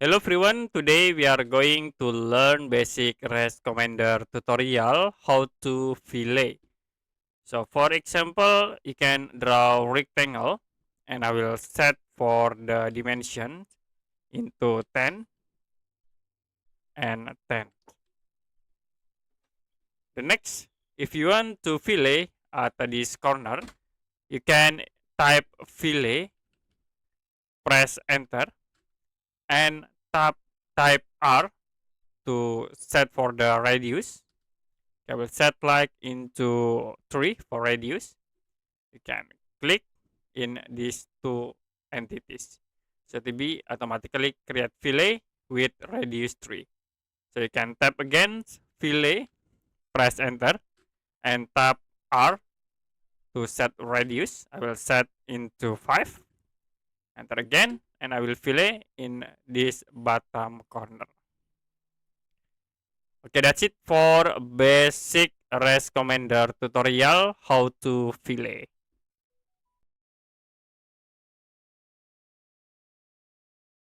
Hello everyone, today we are going to learn basic REST commander tutorial how to fillet. So for example, you can draw rectangle and I will set for the dimension into 10 and 10. The next, if you want to fillet at this corner, you can type fillet, press enter and type R to set for the radius. I will set like into 3 for radius. You can click in these two entities. So to be automatically create fillet with radius 3. So you can tap again fillet, press enter and tap R to set radius. I will set into 5. Enter again and I will fillet in this bottom corner. Okay, that's it for basic REST commander tutorial how to fillet.